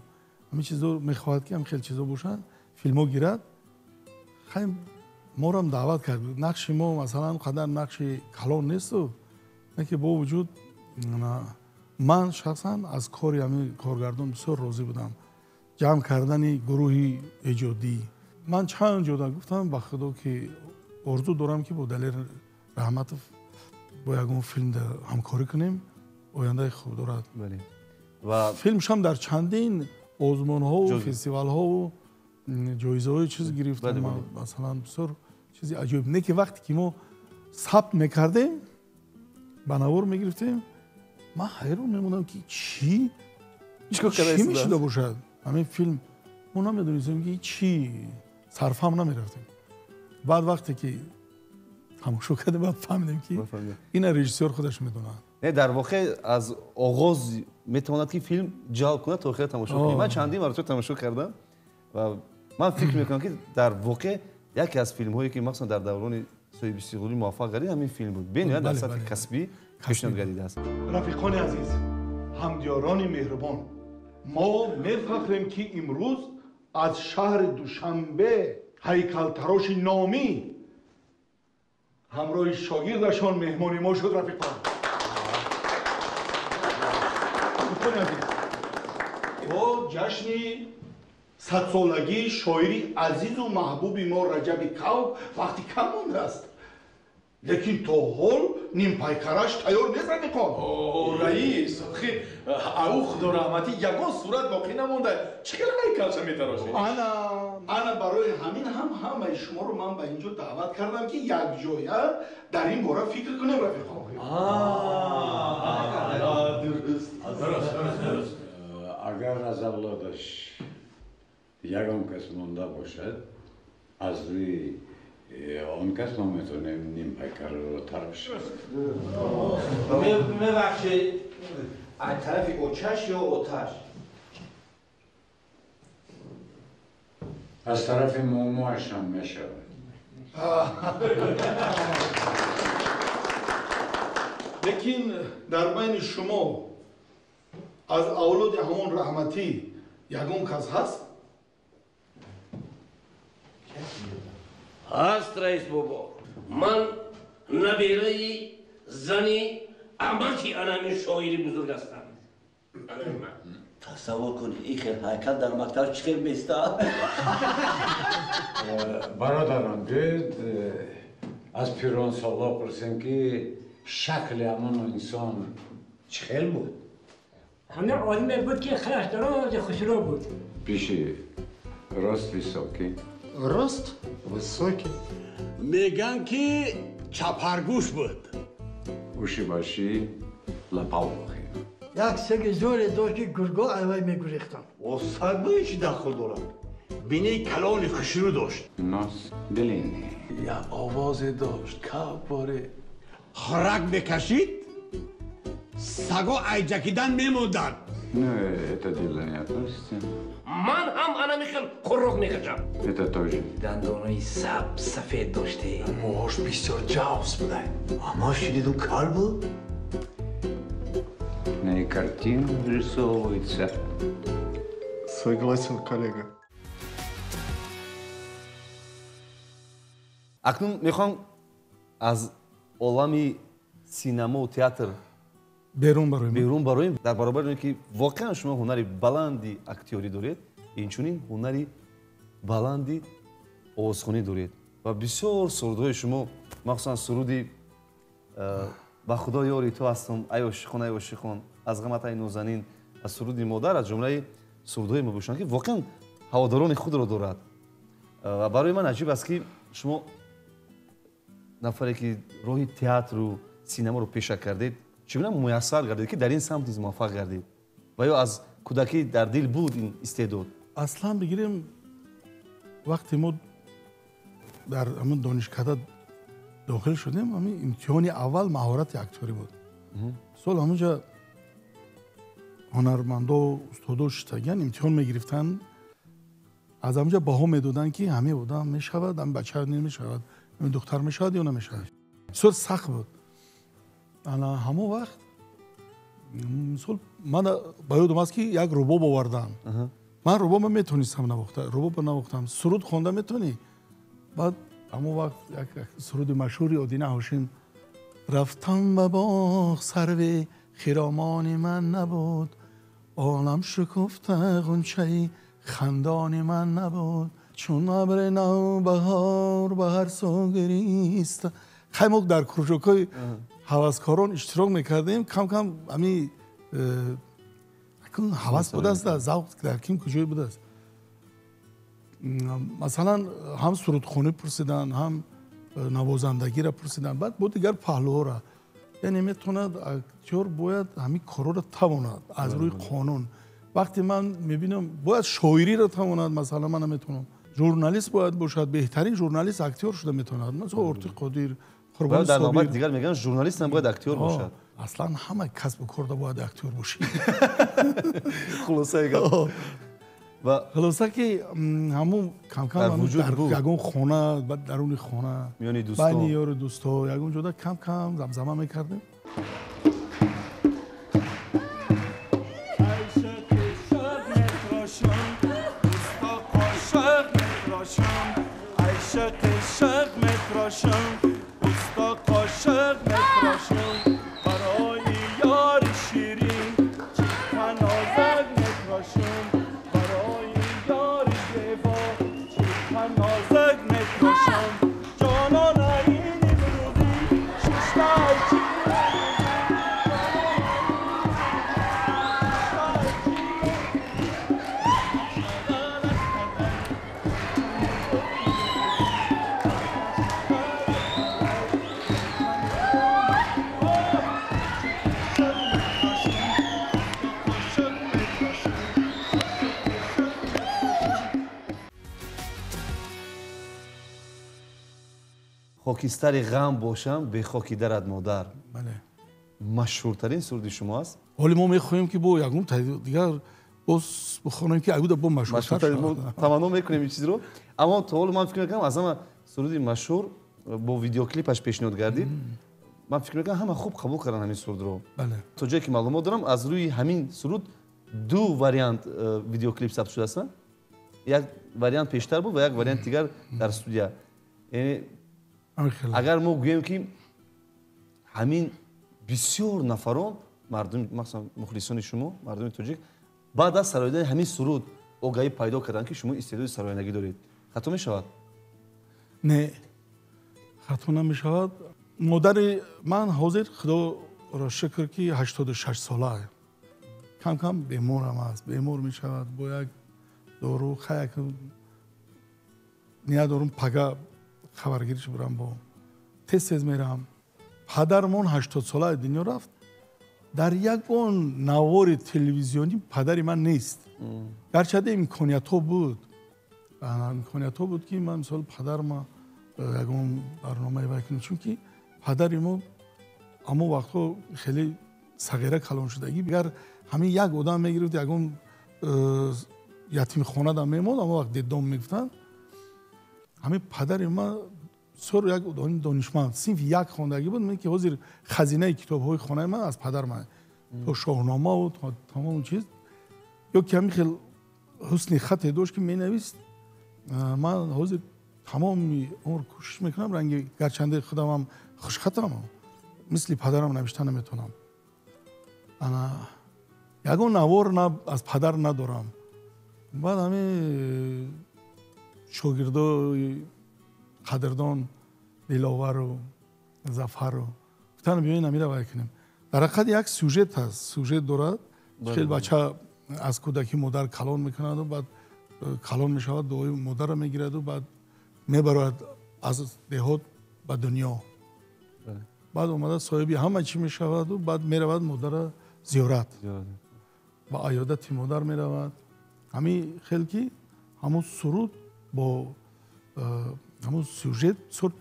ҳамин чизо мехоҳад ки ҳам хеле чизо бошад, филмҳо гирад. хай морам даъват кард. нақши мо масалан қадар нақши калон несту, не ки бо вуҷуд ман шахсан аз кори ҳамин коргардон бисёр розӣ будам. ҷамъ кардани гурӯҳи эҷодӣ. ман чанд ҷода гуфтам ба худо ки орзу дорам ки бо Далер Раҳматов бо ягон филм ҳамкорӣ кунем, ояндаи хуб дорад. ва филмшам дар чандин озмонҳову фестивалҳову ҷоизаҳои чиз гирифтам. масалан бисёр чизи аҷоиб. не ки вақте ки мо сабт мекардем ба навор мегирифтем, ман ҳайрон мемонам ки чӣ мешуда бошад ҳамин филм. мо намедонистем ки чӣ сарфам намерафтем. баъд вақте ки тамошо кардем баъд фаҳмидем ки ина режиссёр худаш медонад. не дар воқеъ аз оғоз метавонад ки филм ҷалб кунад то охир тамошо кунем. ман чандин маротиба тамошо кардам ва ман фикр мекунам ки дар воқеъ яке аз филмҳое ки махсусан дар даврони соҳиби сиғдулӣ муваффақ гардид ҳамин филм буд. бениҳоят дар сатҳи касбӣ пешниҳод гардидааст. рафиқони азиз, ҳамдиёрони меҳрубон, мо мефахрем ки имрӯз аз шаҳри Душанбе ҳайкалтароши номӣ ҳамроҳи шогирдашон меҳмони мо шуд. рафиқон, мо ҷашни садсолагии шоири азизу маҳбуби мо Раҷаби Кавк вақти кам мондааст. лекин то ҳол нимпайкараш тайёр нест. рафиқон, раис, ау худо раҳматӣ ягон сурат боқӣ намонда чӣ хел ҳайкалша метарошед? ана барои ҳамин ҳам ҳамаи шуморо ман ба ин ҷо даъват кардам ки якҷоя дар ин бора фикр кунем. рафиқон, дуруст. агар аз авлодаш ягон кас монда бошад, аз рӯи он кас мо метавонем нимпайкарро тарош. мебахшед, аз тарафи очаш ё оташ? аз тарафи муомоашам мешавад. лекин дар байни шумо аз авлоди ҳамон раҳматӣ ягон кас ҳаст? ҳаст раис бобо. ман набираи зани амаки анамин шоири бузург ҳастам. тасаввур кунӣ ин хел ҳайкал дар мактаб чӣ хел меистад? бародарон, биёед аз пиронсолҳо пурсем ки шакли ҳамон инсон чӣ хел буд? ҳамин одаме буд ки хашдарози хушро буд. пиши рости соки. рост высокий. میگن که چپرگوش بود. گوشی باشی لپاو بخیر. یک سگ زور داشت که گرگا ایوای میگریختن. و سگ به چی دخل دارم؟ بینه کلان خشرو داشت. ناس دلینی. یا آواز داشت کب باره خرک بکشید سگا ایجکیدن میموندن. نه اتا دیلنی پرستیم. من هم انا میخوام خروق میکشم. اتا توجه. دندانای سفید داشته. موهاش بسیار جوز بوده. اما شدید اون کار بود؟ نه کارتین вырисовывается. Согласен, коллега. акнун мехоҳам аз олами синаму театр берун бароем дар баробари оне ки воқеан шумо ҳунари баланди актёрӣ доред инчунин ҳунари баланди овозхонӣ доред ва бисёр сурудҳои шумо махсусан суруди ба худо ёри ту ҳастам ай ошихон аз ғамат ай нозанин аз суруди модар аз ҷумлаи сурудҳои мебошанд ки воқеан ҳаводорони худро дорад ва барои ман аҷиб аст ки шумо нафаре ки роҳи театру синаморо пеша кардед чӣ гуна муяссар гардид ки дар ин самт низ муваффақ гардид ва ё аз кӯдакӣ дар дил буд ин истеъдод аслан бигирем вақте мо дар ҳамин донишкада дохил шудем ҳамин имтиҳони аввал маҳорати актёрӣ буд сол ҳамунҷа ҳунармандо устодо шитаган имтиҳон мегирифтанд аз ҳамунҷа баҳо медоданд ки ҳамин одам мешавад ҳамин бача намешавад ҳамин духтар мешавад ё намешавад бисёр сахт буд ана ҳамон вақт мисол ман ба ёдам аст ки як рубоб овардаам ман рубоба метонистам рубоба навохтам суруд хонда метонӣ баъд ҳамон вақт як суруди машҳури одина ҳошим рафтам ба боғ сарве хиромони ман набуд олам шукуфта ғунчаи хандони ман набуд чун абри навбаҳор ба ҳар сӯ гириста хаймок дар кружокҳои ҳаваскорон иштирок мекардем кам ҳами ҳавас будааст завқ дар ким куҷое будааст масалан ҳам сурудхонӣ пурсиданд ҳам навозандагиро пурсиданд баъд бо дигар паҳлуҳора яъне метавонад актёр бояд ҳамин корҳоро тавонад аз рӯи қонун вақте ман мебинам бояд шоириро тавонад масалан ман наметавонам журналист бояд бошад беҳтарин журналист актёр шуда метавонад масалан орти қодир дар навбати дигар мегӯянд журналист ҳам бояд актёр бошад аслан ҳама касбу корда бояд актёр бошад хулосаи гап хулоса ки ҳамун камкам дар ягон хона ба даруни хона байни ёру дӯсто ягон ҷода камкам замзама мекардем خاکستر غم باشم به خاکی درت مادر مشهورترین سرودی شما است ولی ما میخواهیم که با یگون دیگر باز بخونیم که اگه با مشهورتر شد تمنا میکنیم این چیز رو اما تا حالا من فکر میکنم از همه سرودی مشهور با ویدیو کلیپش پیشنهاد گردید من فکر میکنم همه خوب قبول کردن همین سرود رو تا جایی که معلومات دارم از روی همین سرود دو واریانت ویدیو کلیپ ثبت شده است یک واریانت پیشتر بود و یک واریانت دیگر در استودیو یعنی اگر ما گوییم که همین بسیار نفران مردم مثلا مخلصان شما مردم تاجیک بعد از سراییدن همین سرود آگاهی پیدا کردن که شما استعداد سرایندگی دارید خطا می شود؟ نه خطا نمی شود مادر من حاضر خدا را شکر که 86 ساله کم کم بیمار هم است بیمار می شود با یک دارو خیلی نیا دارم پگا خبرگیریش برم با تست میرم پدرمون 80 ساله دنیا رفت در یک اون نوار تلویزیونی پدری من نیست گرچه امکانیت ها بود که من مثلا پدر ما یکون برنامه بکنیم چون که پدری ما اما وقتا خیلی صغیره کلان شدگی بگر همین یک آدم میگرفت یکون یتیم خانه دم میموند اما وقت دیدم میگفتن همین پدر ما سر یک دانشمند صنف یک خواندگی بود میگه که حاضر خزینه کتاب های خانه من از پدر من تو شاهنامه و تمام اون چیز یا که همین خیلی حسن خط داشت که مینویست من حاضر تمام عمر کوشش میکنم رنگ گرچنده خودم هم خوش خطم مثل پدرم نوشتن نمیتونم انا یگون نوار از پدر ندارم بعد همه شاگردای قدردان دلاور و ظفر رو گفتن بیاین نمیره بکنیم در حقیقت یک سوژه هست سوژه دارد خیلی بچه از کودکی مادر کلان میکند و بعد کلان میشود دعای مادر رو میگیرد و بعد میبرد از دهات به دنیا بعد اومده صاحبی همه چی میشود و بعد میرود مادر زیارت با عیادت مادر میرود همین خیلی که همون سرود با همون سوژه بسیار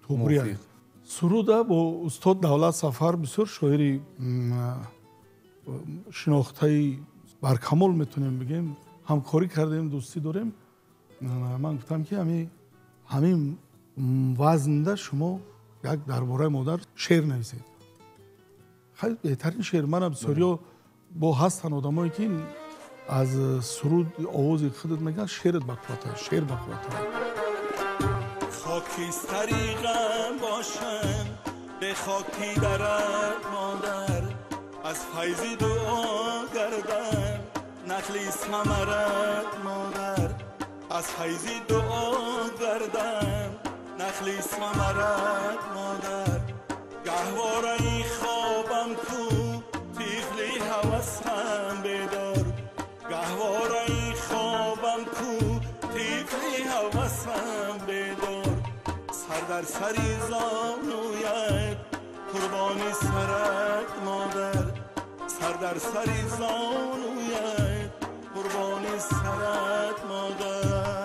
توبری سرود با استاد دولت سفر بسیار شاعری شناخته برکمال میتونیم بگیم همکاری کردیم دوستی داریم من گفتم که همین وزنده شما یک درباره مادر شعر نویسید خیلی بهترین شعر من بسیاری با هستن آدمایی که از سرود آواز خودت میگن شعرت بقوته شعر بقوته خاکستری غم باشم به خاکی درد مادر از فیضی دعا گردم نخلی ثمرت مادر از فیضی دعا گردم نخلی ثمرت مادر گهواره ای خوابم کو تیفلی هوسم بیدار گهواره ای خوابم کو تیفلی هوسم بیدار سر در سری زانویت قربانی سرت مادر سر در سری زانویت قربانی سرت مادر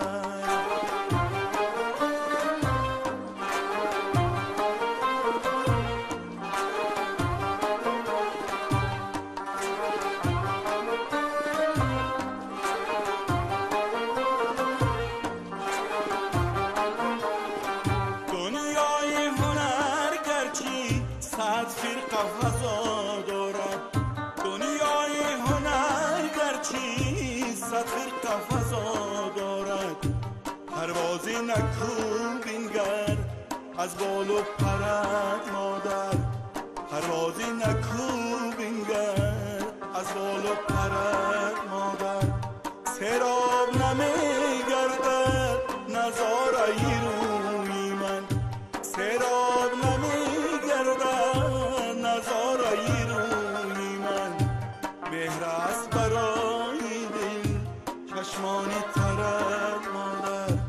از بال و پرت مادر پروازی نکو بینگر از بال و پرت مادر سراب نمیگردد نظاره ای روی من سراب نمیگردد نظاره ای روی من مهر است برای دل چشمانی ترت مادر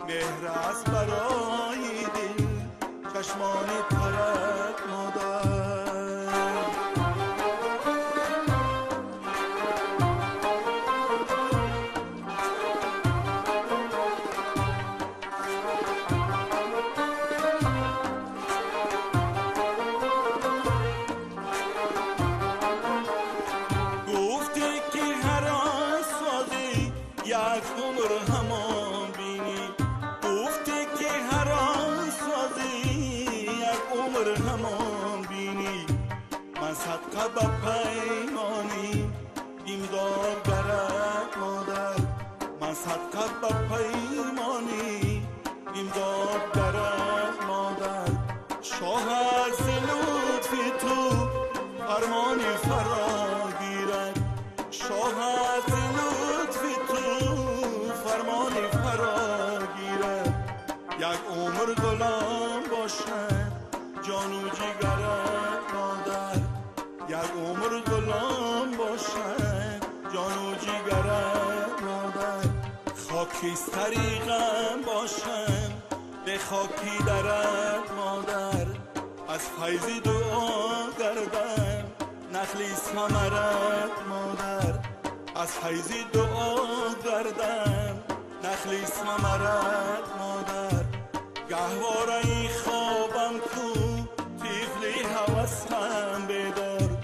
مهر است برای دل چشمانی پرت مادر گفتی که هر آن سازی یک عمر همان بینی گفتی که هر آن سازی عمر همان بینی من صدقه به پیمانی امداد برد مادر من صدقه به پیمانی امداد برد مادر شاه از لطفی تو فرمانی فرا گیرد شاه از لطفی تو فرمانی فرا گیرد یک عمر غلام باشد جان و جگرت مادر یک عمر غلام باشد جان و جگرت مادر خاک خاکستری غم باشم به خاکی درت مادر از فیضی دعا گردم نخلی ثمرت مادر از فیضی دعا گردم نخلی ثمرت مادر گهواره خوابم کو طفلی هوسم بدار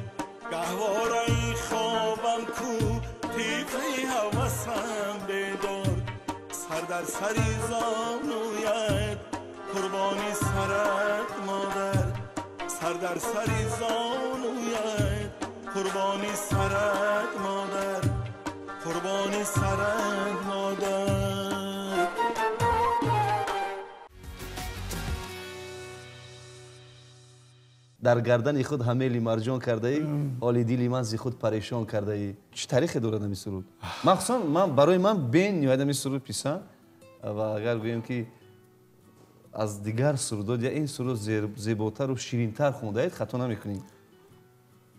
گهواره خوابم کو طفلی هوسم بدار سر در سری زانویت قربانی سرت مادر سر در سری زانویت قربانی سرت مادر قربانی سرت مادر در گردن خود همه مرجان کرده ای حال دل من زی خود پریشان کرده ای چه تاریخی دارد این سرود مخصوصا من برای من بین میاد این سرود پیسا و اگر گویم که از دیگر سرودات یا این سرود زیباتر و شیرینتر خونده اید خطا نمیکنید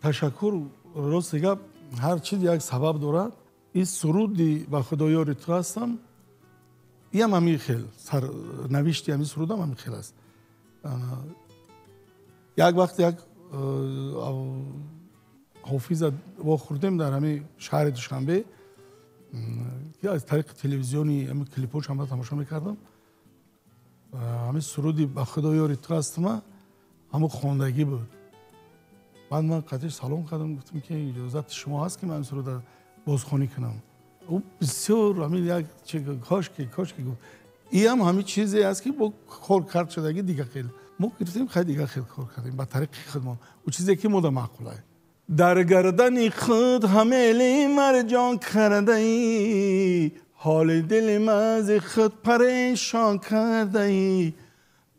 تشکر راست گپ هر چیز یک سبب دارد این سرودی و خدایاری تو هستم این هم همی خیل نوشتی همی سرود هم همی خیل است یک وقت یک حافظ با خوردیم در همه شهر دوشنبه که از طریق تلویزیونی همه کلیپوش هم تماشا میکردم همه سرودی به خدایاری تو هستم همه خواندگی بود بعد من قطعش سلام کردم گفتم که اجازت شما هست که من سرود بازخوانی کنم او بسیار همین یک کاش که گفت این هم همین چیزی است که با کار کرد شدگی دیگه خیلی ما گفتیم خیلی دیگه خیلی کار کردیم با طریق خود ما او چیزی که مود معقوله در گردن خود همه مرجان کرده ای حال دل مز خود پریشان کرده ای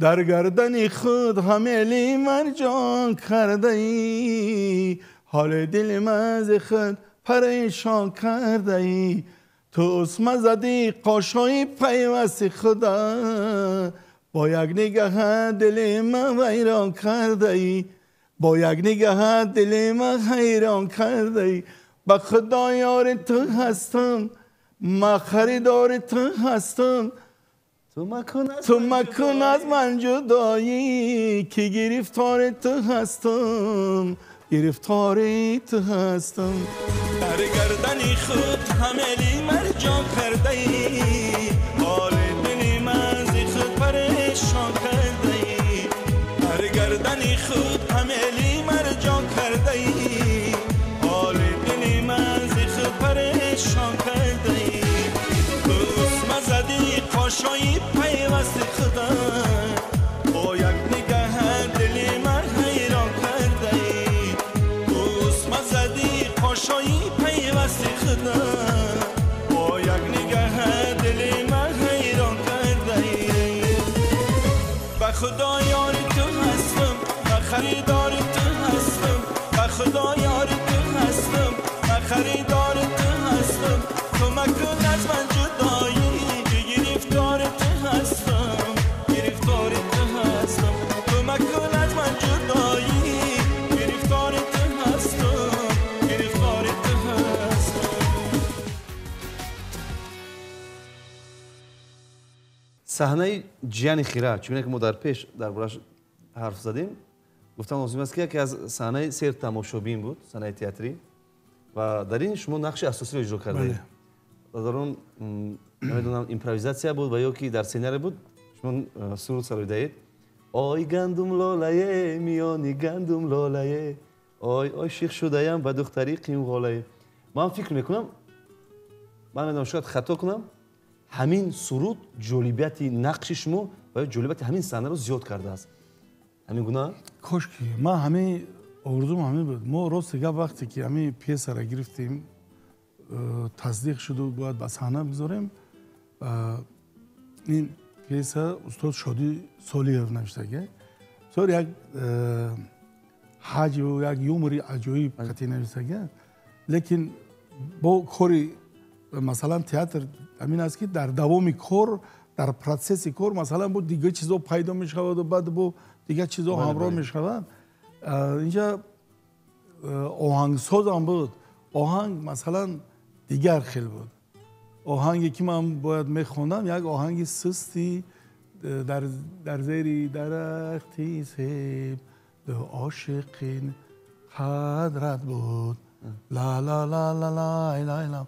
در گردن خود همه مرجان کرده ای حال دل مز خود پریشان کرده ای تو اسم زدی قاشای پیوست خدا با یک نگاه دل من حیران کرده ای با یک نگاه دل من حیران کرده ای با خدا یار تو هستم ما خریدار تو هستم تو مکن از من جدایی که گرفتار تو هستم گرفتار تو هستم در گردن خود همه مرجان کرده ای حال دل من ز خود پریشان کرده ای در گردن خود همه مرجان کرده ای حال دل من ز خود پریشان کرده ای تو اسم زدی قاشای پیوست خدا با یک نگاه دل من حیران کرده ای تو اسم زدی قاشای پیوست خدا با یک نگاه دل من حیران کرده ای به خدا یار تو هستم به خریدار تو هستم به خدا یار تو هستم به خریدار تو هستم تو مکن از من جدایی که گرفتار تو هستم گرفتار تو هستم تو مکن از من جدایی گرفتار تو هستم گرفتار تو هستم صحنه جیان خیره چون که ما در پیش دربارش حرف زدیم گفتم لازم است که یکی از صحنه سیر تماشابین بود صحنه تئاتری و در این شما نقش اساسی رو اجرا کردید در اون نمیدونم ایمپروویزاسیا بود و یا که در سیناری بود شما سرود سرودید آی گندم لاله میانی گندم لاله آی شیخ شده‌ام و دختری قیم غاله من فکر میکنم من نمیدونم شاید خطا کنم همین سرود جالبیت نقش شما و جالبیت همین صحنه رو زیاد کرده است همین گونه کاش که ما همه آرزوم همین بود ما راست گپ وقتی که همین پیس را گرفتیم تصدیق شد و باید به صحنه بذاریم این پیس استاد شادی سالیوف نوشته سر یک حج و یک یومری عجایب قطعی نوشته لیکن با کاری مثلا تئاتر همین است که در دوام کار در پروسس کار مثلا با دیگه چیزا پیدا می شود و بعد با دیگه چیزا همراه می شود اینجا آهنگساز هم بود آهنگ مثلا دیگر خیلی بود آهنگی که من باید میخوندم یک آهنگ سستی در زیر درختی سیب دو عاشقین حضرت بود لا لا لا لا لا لا لا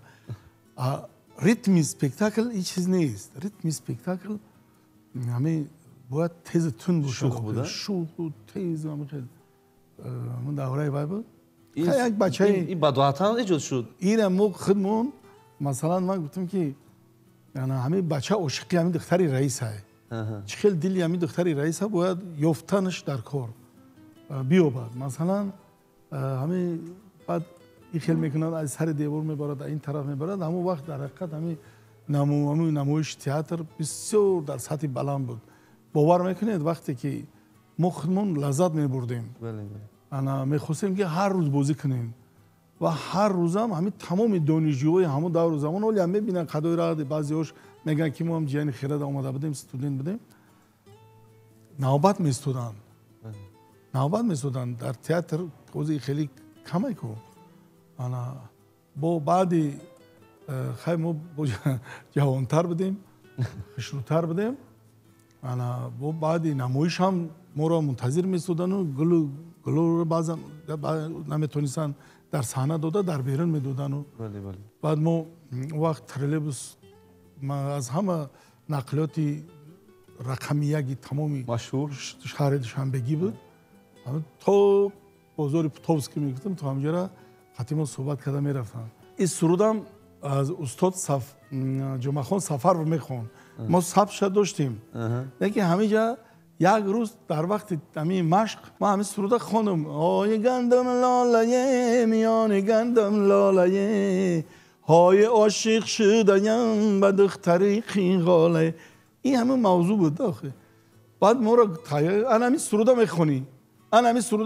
ریتم اسپکتاکل این چیز نیست. ریتم اسپکتاکل همه باید تیز تون باشه. شوخ بوده؟ شوخ و تیز همه خیلی من دوره بای بود یک بچه این بدوحتان ایجاد شد. این موقع خودمون مثلا من گفتم که یعنی همه بچه عاشقی همین دختری رئیس های چخیل دلی همین دختری رئیس ها باید یافتنش در کار بیابد. مثلا همه بعد این خیل میکنند از سر دیوار میبرد این طرف میبرد. همون وقت در حقیقت همین نمایش تئاتر بسیار در سطح بلند بود. باور میکنید وقتی که ما خودمون لذت میبردیم انا میخواستیم که هر روز بازی کنیم و هر روز هم همین تمام دانشجوهای همون دور زمان ولی هم میبینن قدای را بعضی‌هاش میگن که ما هم جیان خیرات آماده بودیم استودنت بودیم نوبت میستودن در تئاتر کوزی خیلی کمی کو انا با بعدی خیلی ما جوانتر بودیم خشروتر بودیم انا با بعدی نمایش هم ما را منتظر میستودن و گلو بعضا نمیتونستن در صحنه داده در بیرون میدادن و بعد ما وقت ترلبوس از همه نقلیات رقمی تمامی مشهور شهر دوشنبگی بود تا بازار پتوفسکی میگفتم تا همجا خطی ما صحبت کرده میرفتم. این سرودم از استاد جمعه خان سفر رو میخوان ما ثبت داشتیم لیکن همه جا یک روز در وقت همین مشق ما همین سروده خوندم های گندم لالایه میان گندم لالایه های عاشق شدیم به دختری خیغاله. این همین موضوع بود داخل. بعد ما را انا همین سروده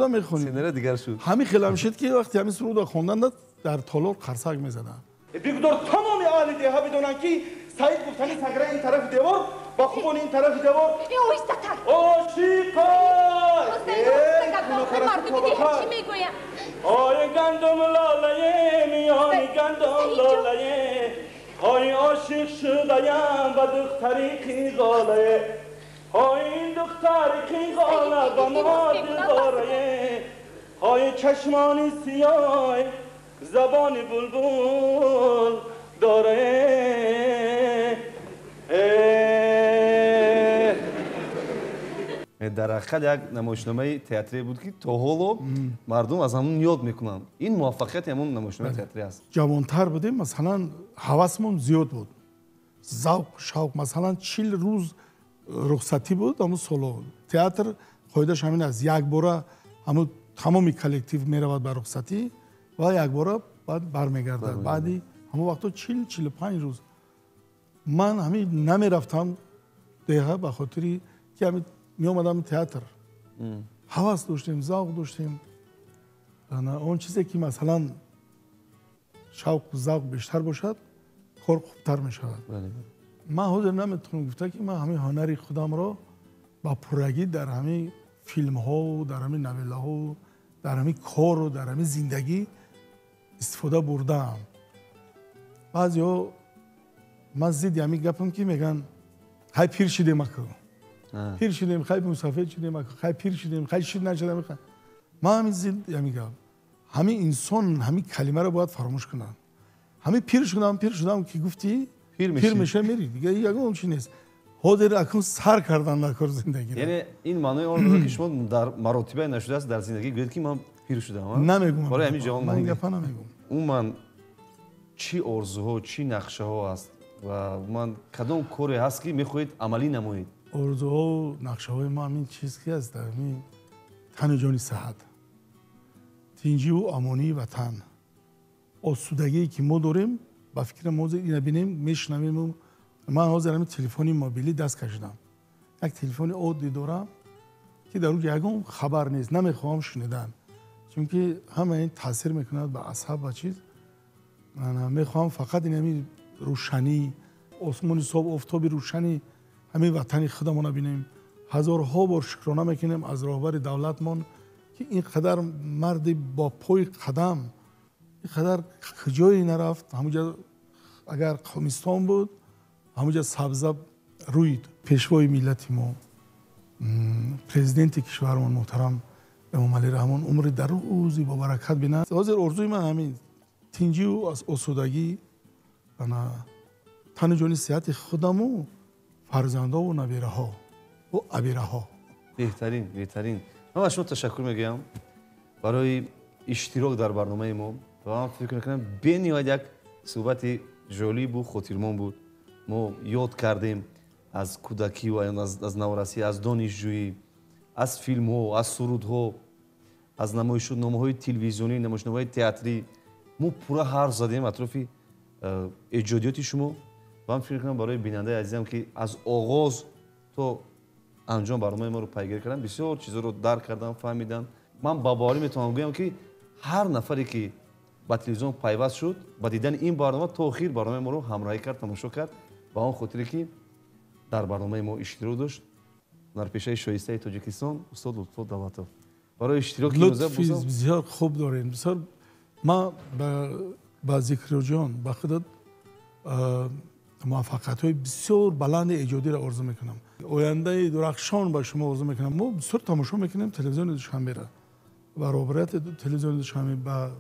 میخونی سینره دیگر شد. همین خیلی همشید که وقتی همین سروده خوندن در تالار قرصک میزدن. بگذار تمام اهل دیها بدونن که سعید گفتنی سگره این طرف دیوار با خوبون این طرف دیوار عاشقای های گندم لالایه میان گندم لالایه های عاشق شدیم و دختری خیغاله های این دختری خیغاله با ما دلداره های چشمانی سیاه زبان بلبل داره. در حقیقت یک نمایشنامه تئاتری بود که تا حالا مردم از همون یاد میکنن. این موفقیت همون نمایشنامه تئاتری است. جوانتر بودیم مثلا حواسمون زیاد بود ذوق شوق مثلا 40 روز رخصتی بود همون سالو تئاتر قاعدش همین از یک بار همون تمامی کلکتیو میرود به رخصتی و یک بار بعد برمیگردد. بعدی همون وقتا 40-45 روز من همین نمیرفتم دیگه به خاطری که همین می اومدم تئاتر حواس داشتیم ذوق داشتیم. اون چیزی که مثلا شوق و ذوق بیشتر باشد کار خوبتر می شود. من حاضر نمیتونم گفته که من همین هنر خودم را با پرگی در همین فیلم ها در همین نویله ها در همین کار و در همین زندگی استفاده بردم. بعضی ها من زید همین گپم که میگن خیلی پیر شدیم اکو پیر شدیم خیلی مسافر شدیم اکو خیلی پیر شدیم خیلی شد نشدیم. من همین زید همین گپ همین انسان همین کلمه رو باید فراموش کنن. همین پیر شدم که گفتی پیر میشه میری دیگه یگون چیز نیست. حاضر اکنون سر کردن در کار زندگی. یعنی این معنی اون رو که شما در مراتبه نشده است در زندگی گوید که من پیر شدم. نمیگم. برای همین جوان من گپ نمیگم. اون من چی آرزوها چی نقشه ها است و من کدام کاری هست که میخواهید عملی نمایید؟ آرزوها و نقشه های ما همین چیز که است در همین تن جانی صحت تینجی و امانی وطن آسودگی که ما داریم با فکر موضوع اینو ببینیم میشنویم. من حاضر همین تلفنی موبیلی دست کشیدم یک تلفن عادی دارم که در اون یگان خبر نیست نمیخوام شنیدن چون که همه این تاثیر میکنه به اعصاب و چیز. من میخوام فقط این روشنی آسمان صبح آفتابی روشنی همین وطن خودمون ببینیم. هزارها بار شکرانه میکنیم از راهبر دولتمون که اینقدر مرد با پای قدم اینقدر کجایی نرفت همونجا агар қомистон буд ҳамуҷа сабза рӯид пешвои миллати мо президенти кишвармон муҳтарам эмомалӣ раҳмон умри дарӯзи бобаракат бинад. ҳозир орзуи ман ҳамин тинҷию осудагӣ ана тани ҷони сеҳати худаму фарзандову набираҳо ва абираҳо. беҳтарин ман ба шумо ташаккур мегӯям барои иштирок дар барномаи мо ва ман фикр мекунам бениҳоят як суҳбати ҷолибу хотирмон буд. мо ёд кардем аз кӯдакӣ ва аз наворасӣ, аз донишҷӯӣ, аз филмҳо, аз сурудҳо, аз намоишномаҳои телевизионӣ, намоишномаҳои театрӣ. мо пурра ҳарф задем атрофи эҷодиёти шумо ва ман фикр мекунам барои бинандаи азизам ки аз оғоз то анҷом барномаи моро пайгирӣ кардан бисёр чизҳоро дарк кардан, фаҳмидан. ман ба боварӣ метавонам гӯям ки ҳар нафаре ки ба телевизион пайваст шуд ба дидани ин барнома то охир барномаи моро ҳамроҳӣ кард, тамошо кард ба он хотире ки дар барномаи мо иштирок дошт ҳунарпешаи шоистаи тоҷикистон устод лутфулло давлатов. барои иштироки лутфи бисёр хуб дорем. бисёр ман ба зикруҷон ба худат муваффақиятҳои бисёр баланди эҷодиро орзу мекунам. ояндаи дурахшон ба шумо орзу мекунам. мо бисёр тамошо мекунем телевизиони душанберо. баробарияти телевизиони душанбе ба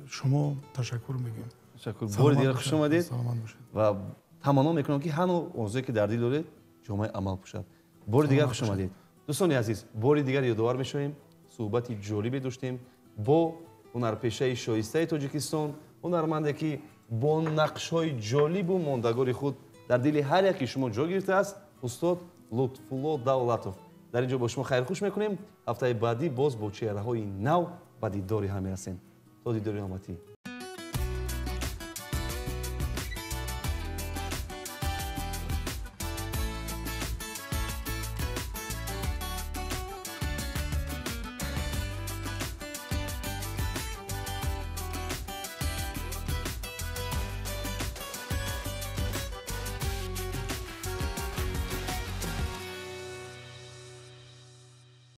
шумо ташаккур мегӯем. ташаккур. бори дигар хуш омадед ва таманно мекунам ки ҳану орзуе ки дар дил доред ҷомаи амал пӯшад. бори дигар хуш омадед. дӯстони азиз, бори дигар ёдовар мешавем суҳбати ҷолибе доштем бо ҳунарпешаи шоистаи тоҷикистон, ҳунарманде ки бо нақшҳои ҷолибу мондагори худ дар дили ҳар яки шумо ҷо гирифтааст, устод лутфулло давлатов. дар ин ҷо бо шумо хайрхуш мекунем. ҳафтаи баъдӣ боз бо чеҳраҳои нав ба дидори ҳам мерасем. то дидори омадӣ.